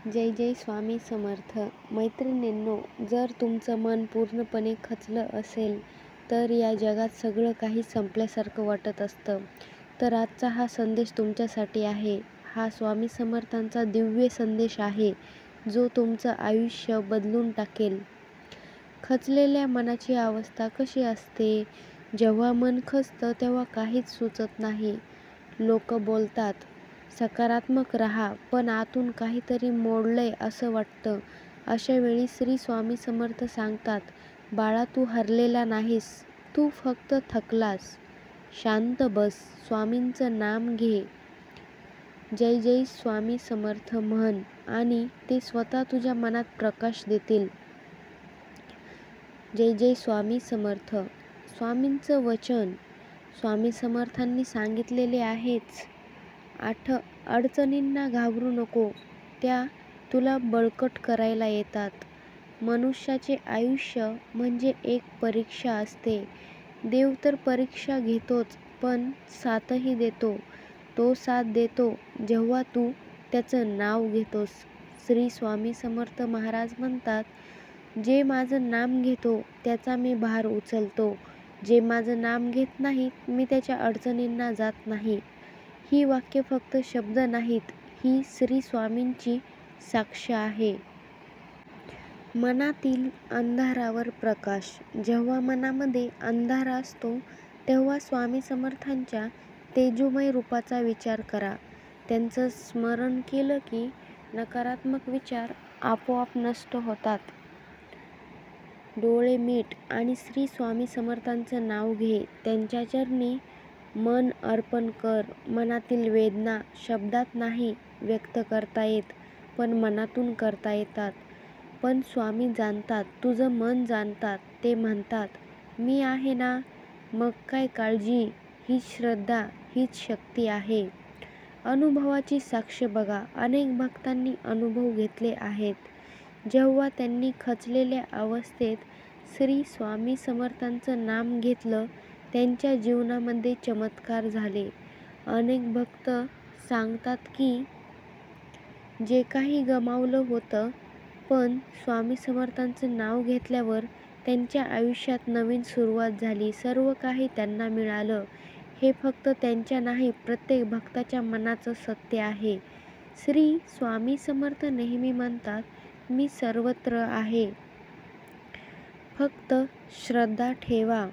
जय जय स्वामी समर्थ. मैत्रिणींनो, जर तुमचं मन पूर्णपणे खचलं असेल तर या जगात सगळं काही संपल्यासारखं वाटत असतं, तर आजचा हा संदेश तुमच्यासाठी आहे. हा स्वामी समर्थांचा दिव्य संदेश आहे, जो तुमचं आयुष्य बदलून टाकेल. खचलेल्या मनाची अवस्था कशी असते? जेव्हा मन खचतं तेव्हा काहीच सुचत नाही. लोक बोलतात, सकारात्मक राहा, पण आतून काहीतरी मोडलंय असं वाटतं. अशा वेळी श्री स्वामी समर्थ सांगतात, बाळा, तू हरलेला नाहीस, तू फक्त थकलास. शांत बस, स्वामींचं नाम घे, जय जय स्वामी समर्थ म्हण आणि ते स्वतः तुझ्या मनात प्रकाश देतील. जय जय स्वामी समर्थ. स्वामींचं वचन स्वामी समर्थांनी सांगितलेले आहेच. अडचणींना घाबरू नको, त्या तुला बळकट करायला येतात. मनुष्याचे आयुष्य म्हणजे एक परीक्षा असते. देव तर परीक्षा घेतोच, पण साथही देतो. तो साथ देतो जेव्हा तू त्याचं नाव घेतोस. श्री स्वामी समर्थ महाराज म्हणतात, जे माझं नाम घेतो त्याचा मी भार उचलतो. जे माझं नाम घेत नाही, मी त्याच्या अडचणींना जात नाही. ही वाक्य फक्त शब्द नाहीत, ही श्री स्वामींची साक्ष आहे. मनातील अंधारावर प्रकाश. जेव्हा मनामध्ये अंधार असतो तेव्हा स्वामी समर्थांच्या तेजोमय रूपाचा विचार करा. त्यांचं स्मरण केलं की नकारात्मक विचार आपोआप नष्ट होतात. डोळे मीट आणि श्री स्वामी समर्थांचं नाव घे. त्यांच्या चरणी मन अर्पण कर. मनातील वेदना शब्दात नाही व्यक्त करता येत, पण मनातून करता येतात. पण स्वामी जाणतात, तुझं मन जाणतात. ते म्हणतात, मी आहे ना, मग काय काळजी. हीच श्रद्धा, हीच शक्ती आहे. अनुभवाची साक्ष बघा. अनेक भक्तांनी अनुभव घेतले आहेत. जेव्हा त्यांनी खचलेल्या अवस्थेत श्री स्वामी समर्थांचं नाम घेतलं, त्यांच्या जीवनामध्ये चमत्कार झाले. अनेक भक्त सांगतात की जे काही गमावलं होतं, पण स्वामी समर्थांचं नाव घेतल्यावर त्यांच्या आयुष्यात नवीन सुरुवात झाली. सर्व काही त्यांना मिळालं. हे फक्त त्यांच्या नाही, प्रत्येक भक्ताच्या मनाचं सत्य आहे. श्री स्वामी समर्थ नेहमी म्हणतात, मी सर्वत्र आहे, फक्त श्रद्धा ठेवा.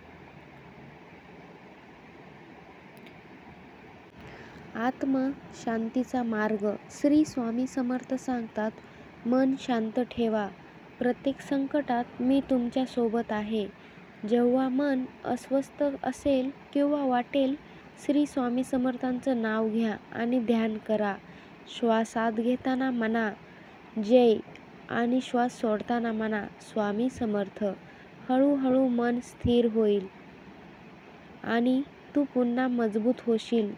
आत्म शांतीचा मार्ग. श्री स्वामी समर्थ सांगतात, मन शांत ठेवा. प्रत्येक संकटात मी तुमच्या सोबत आहे. जेव्हा मन अस्वस्थ असेल किंवा वाटेल, श्री स्वामी समर्थांचं नाव घ्या आणि ध्यान करा. श्वास आत घेताना म्हणा जय आणि श्वास सोडताना म्हणा स्वामी समर्थ. हळूहळू मन स्थिर होईल आणि तू पुन्हा मजबूत होशील.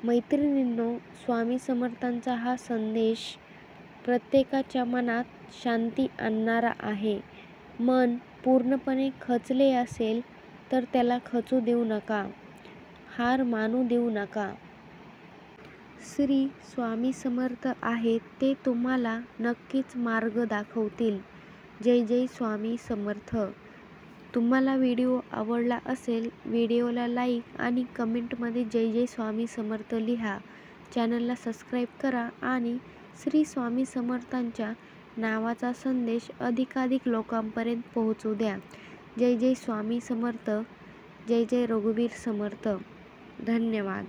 मैत्रिणींनो, स्वामी समर्थांचा हा संदेश प्रत्येकाच्या मनात शांती आणणारा आहे. मन पूर्णपणे खचले असेल तर त्याला खचू देऊ नका, हार मानू देऊ नका. श्री स्वामी समर्थ आहेत, ते तुम्हाला नक्कीच मार्ग दाखवतील. जय जय स्वामी समर्थ. तुम्हाला व्हिडिओ आवडला असेल, व्हिडिओला लाईक आणि कमेंटमध्ये जय जय स्वामी समर्थ लिहा. चॅनलला सबस्क्राईब करा आणि श्री स्वामी समर्थांच्या नावाचा संदेश अधिकाधिक लोकांपर्यंत पोहोचू द्या. जय जय स्वामी समर्थ. जय जय रघुवीर समर्थ. धन्यवाद.